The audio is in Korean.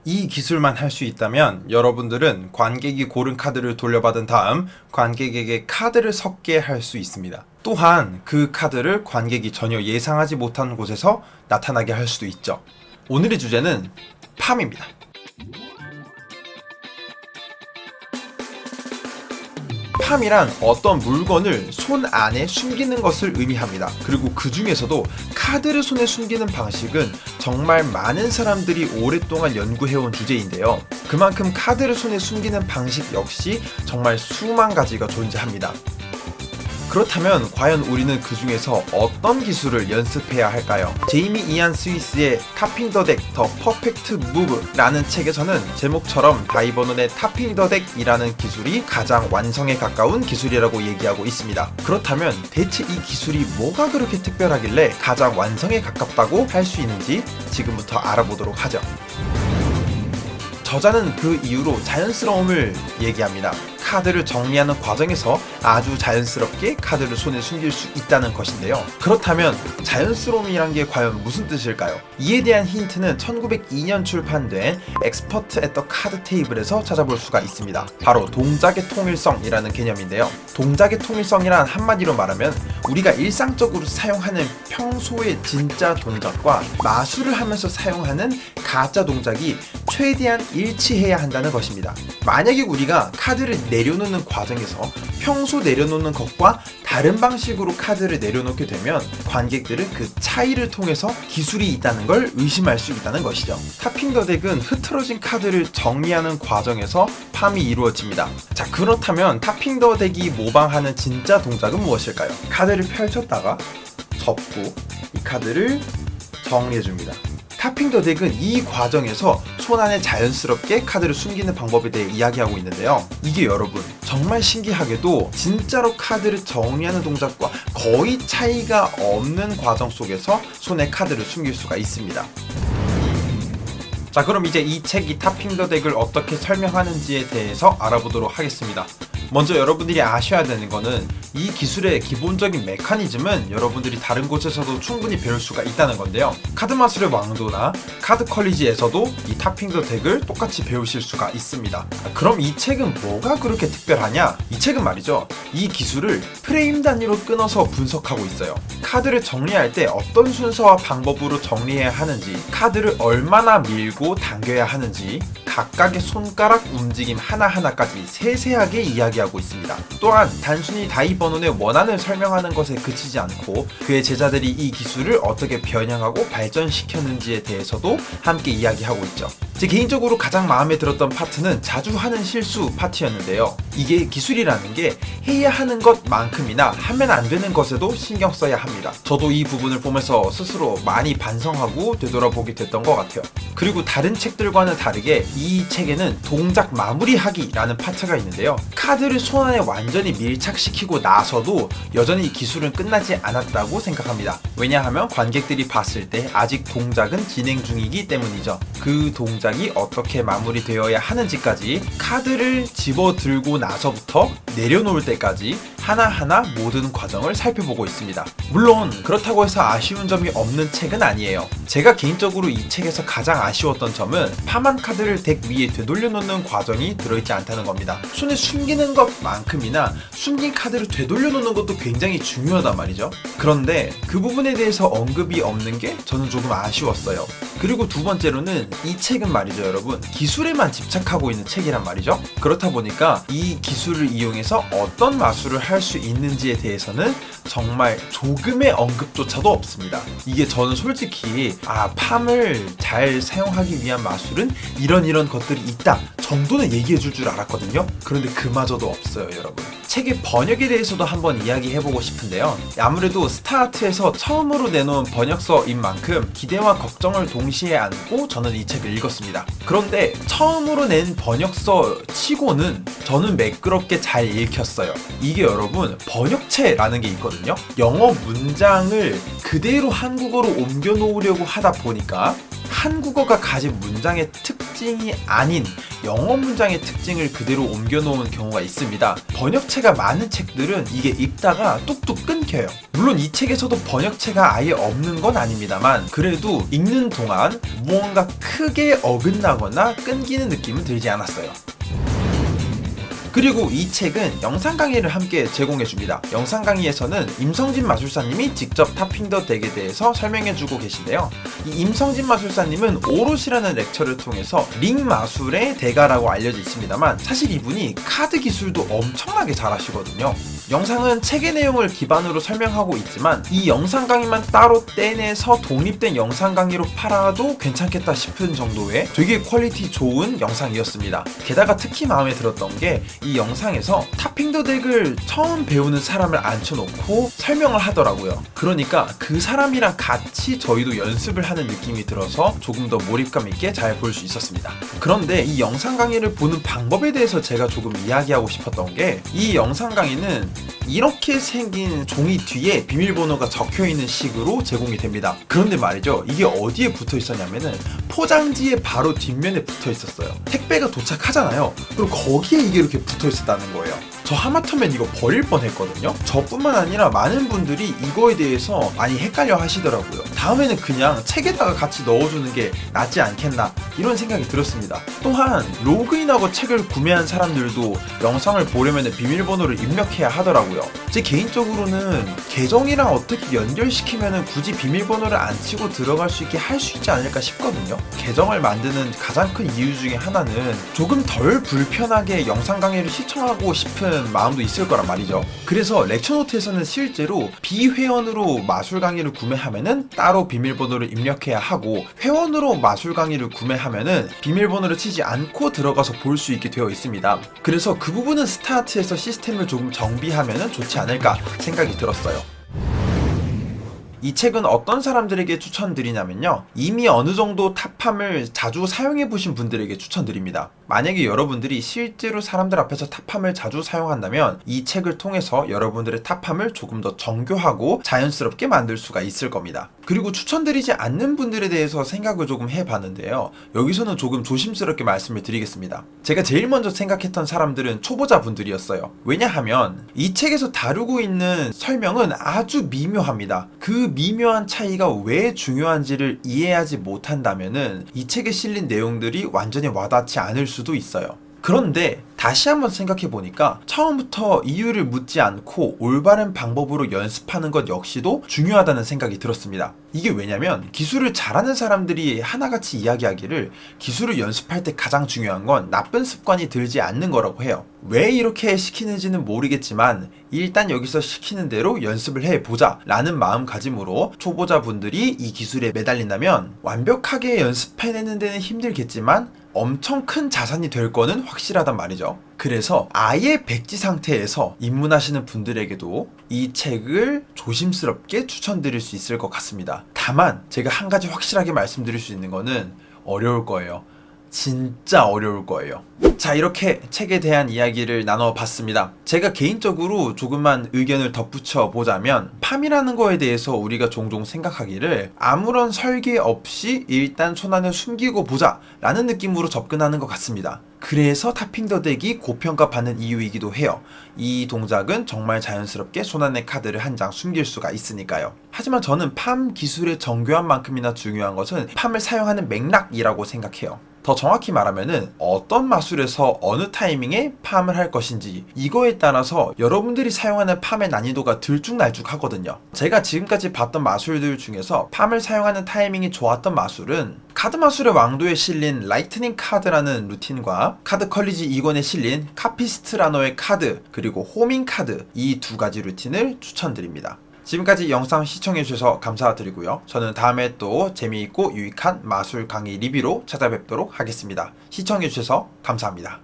이 기술만 할 수 있다면 여러분들은 관객이 고른 카드를 돌려받은 다음 관객에게 카드를 섞게 할 수 있습니다. 또한 그 카드를 관객이 전혀 예상하지 못한 곳에서 나타나게 할 수도 있죠. 오늘의 주제는 팜입니다. 팜이란 어떤 물건을 손 안에 숨기는 것을 의미합니다. 그리고 그 중에서도 카드를 손에 숨기는 방식은 정말 많은 사람들이 오랫동안 연구해온 주제인데요. 그만큼 카드를 손에 숨기는 방식 역시 정말 수만 가지가 존재합니다. 그렇다면 과연 우리는 그 중에서 어떤 기술을 연습해야 할까요? 제이미 이안 스위스의 타핑 더 덱 더 퍼펙트 무브라는 책에서는 제목처럼 다이버논의 타핑 더 덱이라는 기술이 가장 완성에 가까운 기술이라고 얘기하고 있습니다. 그렇다면 대체 이 기술이 뭐가 그렇게 특별하길래 가장 완성에 가깝다고 할 수 있는지 지금부터 알아보도록 하죠. 저자는 그 이유로 자연스러움을 얘기합니다. 카드를 정리하는 과정에서 아주 자연스럽게 카드를 손에 숨길 수 있다는 것인데요. 그렇다면 자연스러움이란 게 과연 무슨 뜻일까요? 이에 대한 힌트는 1902년 출판된 Expert at the Card Table에서 찾아볼 수가 있습니다. 바로 동작의 통일성이라는 개념인데요. 동작의 통일성이란 한마디로 말하면 우리가 일상적으로 사용하는 평소의 진짜 동작과 마술을 하면서 사용하는 가짜 동작이 최대한 일치해야 한다는 것입니다. 만약에 우리가 카드를 내려놓는 과정에서 평소 내려놓는 것과 다른 방식으로 카드를 내려놓게 되면 관객들은 그 차이를 통해서 기술이 있다는 걸 의심할 수 있다는 것이죠. 타핑 더 덱은 흐트러진 카드를 정리하는 과정에서 팜이 이루어집니다. 자, 그렇다면 타핑 더 덱이 모방하는 진짜 동작은 무엇일까요? 카드를 펼쳤다가 접고 이 카드를 정리해줍니다. 타핑 더 덱은 이 과정에서 손 안에 자연스럽게 카드를 숨기는 방법에 대해 이야기하고 있는데요. 이게 여러분 정말 신기하게도 진짜로 카드를 정리하는 동작과 거의 차이가 없는 과정 속에서 손에 카드를 숨길 수가 있습니다. 자, 그럼 이제 이 책이 타핑 더 덱을 어떻게 설명하는지에 대해서 알아보도록 하겠습니다. 먼저 여러분들이 아셔야 되는 거는 이 기술의 기본적인 메커니즘은 여러분들이 다른 곳에서도 충분히 배울 수가 있다는 건데요. 카드 마술의 왕도나 카드 컬리지에서도 이 타핑 더 덱을 똑같이 배우실 수가 있습니다. 그럼 이 책은 뭐가 그렇게 특별하냐? 이 책은 말이죠, 이 기술을 프레임 단위로 끊어서 분석하고 있어요. 카드를 정리할 때 어떤 순서와 방법으로 정리해야 하는지, 카드를 얼마나 밀고 당겨야 하는지, 각각의 손가락 움직임 하나하나까지 세세하게 이야기하고 있습니다. 또한 단순히 다이버논의 원한을 설명하는 것에 그치지 않고 그의 제자들이 이 기술을 어떻게 변형하고 발전시켰는지에 대해서도 함께 이야기하고 있죠. 제 개인적으로 가장 마음에 들었던 파트는 자주 하는 실수 파트였는데요. 이게 기술이라는 게 해야 하는 것만큼이나 하면 안 되는 것에도 신경 써야 합니다. 저도 이 부분을 보면서 스스로 많이 반성하고 되돌아보게 됐던 것 같아요. 그리고 다른 책들과는 다르게 이 책에는 동작 마무리하기라는 파트가 있는데요. 카드를 손 안에 완전히 밀착시키고 나서도 여전히 이 기술은 끝나지 않았다고 생각합니다. 왜냐하면 관객들이 봤을 때 아직 동작은 진행 중이기 때문이죠. 그 동작이 어떻게 마무리되어야 하는지까지 카드를 집어들고 나서부터 내려놓을 때까지 하나하나 모든 과정을 살펴보고 있습니다. 물론 그렇다고 해서 아쉬운 점이 없는 책은 아니에요. 제가 개인적으로 이 책에서 가장 아쉬웠던 점은 팜한 카드를 덱 위에 되돌려 놓는 과정이 들어있지 않다는 겁니다. 손에 숨기는 것만큼이나 숨긴 카드를 되돌려 놓는 것도 굉장히 중요하단 말이죠. 그런데 그 부분에 대해서 언급이 없는 게 저는 조금 아쉬웠어요. 그리고 두 번째로는 이 책은 말이죠, 여러분, 기술에만 집착하고 있는 책이란 말이죠. 그렇다 보니까 이 기술을 이용해서 어떤 마술을 할 수 있는지에 대해서는 정말 조금의 언급조차도 없습니다. 이게 저는 솔직히 팜을 잘 사용하기 위한 마술은 이런 것들이 있다 정도는 얘기해 줄 줄 알았거든요. 그런데 그마저도 없어요, 여러분. 책의 번역에 대해서도 한번 이야기해보고 싶은데요. 아무래도 스타아트에서 처음으로 내놓은 번역서인 만큼 기대와 걱정을 동시에 안고 저는 이 책을 읽었습니다. 그런데 처음으로 낸 번역서 치고는 저는 매끄럽게 잘 읽혔어요. 이게 여러분 번역체라는 게 있거든요. 영어 문장을 그대로 한국어로 옮겨 놓으려고 하다 보니까 한국어가 가진 문장의 특징이 아닌 영어 문장의 특징을 그대로 옮겨놓은 경우가 있습니다. 번역체가 많은 책들은 이게 읽다가 뚝뚝 끊겨요. 물론 이 책에서도 번역체가 아예 없는 건 아닙니다만 그래도 읽는 동안 무언가 크게 어긋나거나 끊기는 느낌은 들지 않았어요. 그리고 이 책은 영상 강의를 함께 제공해줍니다. 영상 강의에서는 임성진 마술사님이 직접 타핑 더 덱에 대해서 설명해주고 계신데요. 이 임성진 마술사님은 오롯이라는 렉처를 통해서 링 마술의 대가라고 알려져 있습니다만 사실 이분이 카드 기술도 엄청나게 잘하시거든요. 영상은 책의 내용을 기반으로 설명하고 있지만 이 영상 강의만 따로 떼내서 독립된 영상 강의로 팔아도 괜찮겠다 싶은 정도의 되게 퀄리티 좋은 영상이었습니다. 게다가 특히 마음에 들었던 게 이 영상에서 타핑 더 덱을 처음 배우는 사람을 앉혀놓고 설명을 하더라고요. 그러니까 그 사람이랑 같이 저희도 연습을 하는 느낌이 들어서 조금 더 몰입감 있게 잘 볼 수 있었습니다. 그런데 이 영상 강의를 보는 방법에 대해서 제가 조금 이야기하고 싶었던 게 이 영상 강의는 이렇게 생긴 종이 뒤에 비밀번호가 적혀있는 식으로 제공이 됩니다. 그런데 말이죠, 이게 어디에 붙어 있었냐면은 포장지의 바로 뒷면에 붙어 있었어요. 택배가 도착하잖아요. 그리고 거기에 이게 이렇게 붙어 있었다는 거예요. 저 하마터면 이거 버릴 뻔했거든요. 저뿐만 아니라 많은 분들이 이거에 대해서 많이 헷갈려 하시더라고요. 다음에는 그냥 책에다가 같이 넣어주는 게 낫지 않겠나 이런 생각이 들었습니다. 또한 로그인하고 책을 구매한 사람들도 영상을 보려면 비밀번호를 입력해야 하더라고요. 제 개인적으로는 계정이랑 어떻게 연결시키면 굳이 비밀번호를 안 치고 들어갈 수 있게 할 수 있지 않을까 싶거든요. 계정을 만드는 가장 큰 이유 중에 하나는 조금 덜 불편하게 영상 강의를 시청하고 싶은 마음도 있을 거란 말이죠. 그래서 렉처노트에서는 실제로 비회원으로 마술 강의를 구매하면은 따로 비밀번호를 입력해야 하고, 회원으로 마술 강의를 구매하면은 비밀번호를 치지 않고 들어가서 볼 수 있게 되어 있습니다. 그래서 그 부분은 스타트에서 시스템을 조금 정비하면은 좋지 않을까 생각이 들었어요. 이 책은 어떤 사람들에게 추천드리냐면요, 이미 어느 정도 탑함을 자주 사용해 보신 분들에게 추천드립니다. 만약에 여러분들이 실제로 사람들 앞에서 탑함을 자주 사용한다면 이 책을 통해서 여러분들의 탑함을 조금 더 정교하고 자연스럽게 만들 수가 있을 겁니다. 그리고 추천드리지 않는 분들에 대해서 생각을 조금 해봤는데요, 여기서는 조금 조심스럽게 말씀을 드리겠습니다. 제가 제일 먼저 생각했던 사람들은 초보자분들이었어요. 왜냐하면 이 책에서 다루고 있는 설명은 아주 미묘합니다. 그 미묘한 차이가 왜 중요한지를 이해하지 못한다면은 이 책에 실린 내용들이 완전히 와닿지 않을 수도 있어요. 그런데 다시 한번 생각해보니까 처음부터 이유를 묻지 않고 올바른 방법으로 연습하는 것 역시도 중요하다는 생각이 들었습니다. 이게 왜냐면 기술을 잘하는 사람들이 하나같이 이야기하기를 기술을 연습할 때 가장 중요한 건 나쁜 습관이 들지 않는 거라고 해요. 왜 이렇게 시키는지는 모르겠지만 일단 여기서 시키는 대로 연습을 해보자 라는 마음가짐으로 초보자분들이 이 기술에 매달린다면 완벽하게 연습해내는 데는 힘들겠지만 엄청 큰 자산이 될 거는 확실하단 말이죠. 그래서 아예 백지 상태에서 입문하시는 분들에게도 이 책을 조심스럽게 추천드릴 수 있을 것 같습니다. 다만 제가 한 가지 확실하게 말씀드릴 수 있는 거는 어려울 거예요. 진짜 어려울 거예요. 자, 이렇게 책에 대한 이야기를 나눠봤습니다. 제가 개인적으로 조금만 의견을 덧붙여 보자면 팜이라는 거에 대해서 우리가 종종 생각하기를 아무런 설계 없이 일단 손안에 숨기고 보자 라는 느낌으로 접근하는 것 같습니다. 그래서 타핑 더 덱이 고평가받는 이유이기도 해요. 이 동작은 정말 자연스럽게 손안에 카드를 한 장 숨길 수가 있으니까요. 하지만 저는 팜 기술의 정교한 만큼이나 중요한 것은 팜을 사용하는 맥락이라고 생각해요. 더 정확히 말하면은 어떤 마술에서 어느 타이밍에 팜을 할 것인지, 이거에 따라서 여러분들이 사용하는 팜의 난이도가 들쭉날쭉하거든요. 제가 지금까지 봤던 마술들 중에서 팜을 사용하는 타이밍이 좋았던 마술은 카드 마술의 왕도에 실린 라이트닝 카드라는 루틴과 카드 컬리지 2권에 실린 카피스트라너의 카드, 그리고 호밍 카드, 이 두 가지 루틴을 추천드립니다. 지금까지 영상 시청해주셔서 감사드리고요. 저는 다음에 또 재미있고 유익한 마술 강의 리뷰로 찾아뵙도록 하겠습니다. 시청해주셔서 감사합니다.